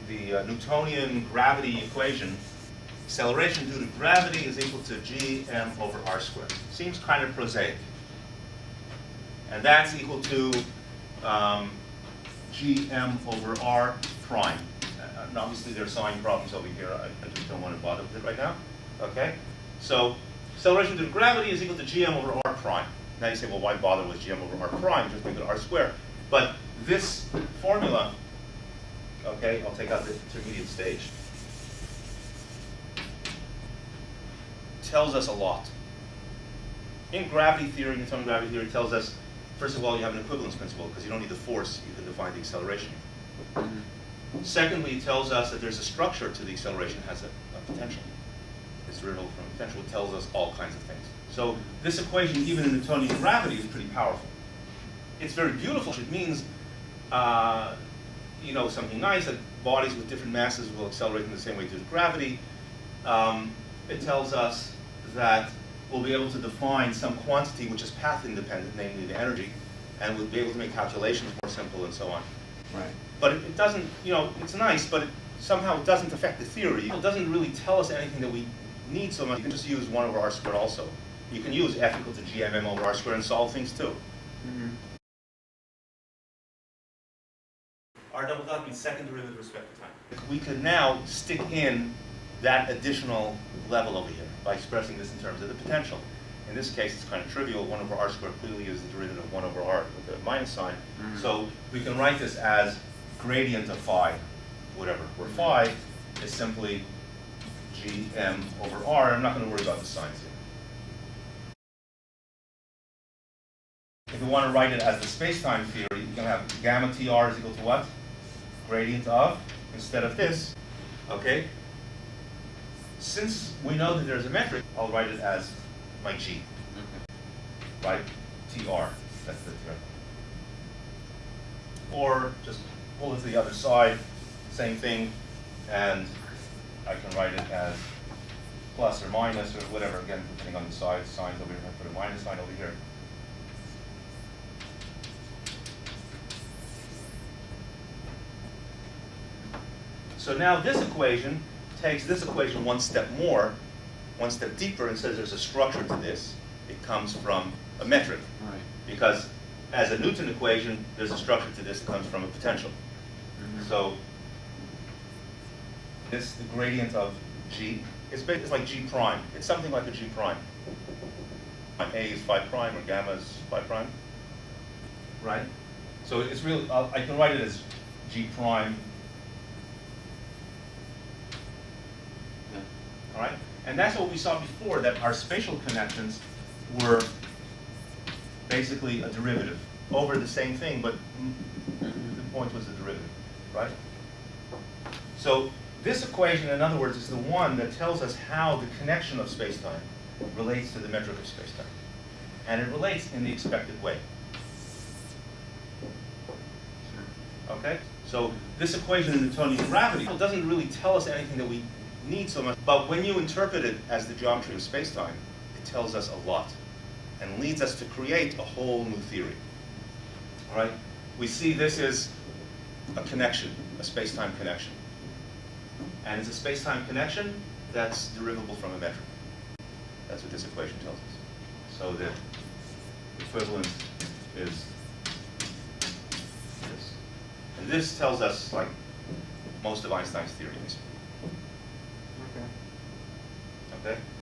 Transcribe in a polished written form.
Newtonian gravity equation, acceleration due to gravity is equal to gm over r squared. Seems kind of prosaic. And that's equal to gm over r prime. And obviously there are sign problems over here. I just don't want to bother with it right now. Okay? So acceleration due to gravity is equal to gm over r prime. Now you say, well, why bother with gm over r prime? Just make it r squared. But this formula, okay, I'll take out the intermediate stage, tells us a lot. In gravity theory, Newtonian gravity theory tells us, first of all, you have an equivalence principle because you don't need the force, you can define the acceleration. Secondly, it tells us that there's a structure to the acceleration, has a potential. It's derivable from a potential. It tells us all kinds of things. So this equation, even in Newtonian gravity, is pretty powerful. It's very beautiful. It means, you know, something nice, that bodies with different masses will accelerate in the same way due to gravity. It tells us that we'll be able to define some quantity which is path independent, namely the energy, and we'll be able to make calculations more simple and so on. Right. But it doesn't, you know, it's nice, but somehow it doesn't affect the theory. It doesn't really tell us anything that we need so much. You can just use 1 over r squared also. You can use f equal to gmm over r squared and solve things too. Mm-hmm. R double dot means second derivative with respect to time. We could now stick in that additional level over here by expressing this in terms of the potential. In this case, it's kind of trivial. 1 over r squared clearly is the derivative of 1 over r with a minus sign. Mm-hmm. So we can write this as gradient of phi, whatever, where phi is simply gm over r. I'm not going to worry about the signs here. If you want to write it as the space-time theory, you can have gamma tr is equal to what? Gradient of, instead of this, okay? Since we know that there's a metric, I'll write it as my g, right? Tr, that's the theorem. Or just pull it to the other side, same thing, and I can write it as plus or minus or whatever, again, depending on the side, signs over here, I put a minus sign over here. So now this equation takes this equation one step more, one step deeper, and says there's a structure to this. It comes from a metric. Right. Because as a Newton equation, there's a structure to this that comes from a potential. Mm-hmm. So this, the gradient of g, it's like g prime. It's something like a g prime. A is phi prime or gamma is phi prime. Right? So it's really, I can write it as g prime. All right? And that's what we saw before, that our spatial connections were basically a derivative over the same thing, but the point was the derivative, right? So this equation, in other words, is the one that tells us how the connection of spacetime relates to the metric of spacetime. And it relates in the expected way. Okay? So this equation in Newtonian gravity doesn't really tell us anything that we need so much, but when you interpret it as the geometry of spacetime, it tells us a lot and leads us to create a whole new theory. All right? We see this is a connection, a spacetime connection. And it's a spacetime connection that's derivable from a metric. That's what this equation tells us. So the equivalent is this. And this tells us, like, most of Einstein's theory. Okay. Okay?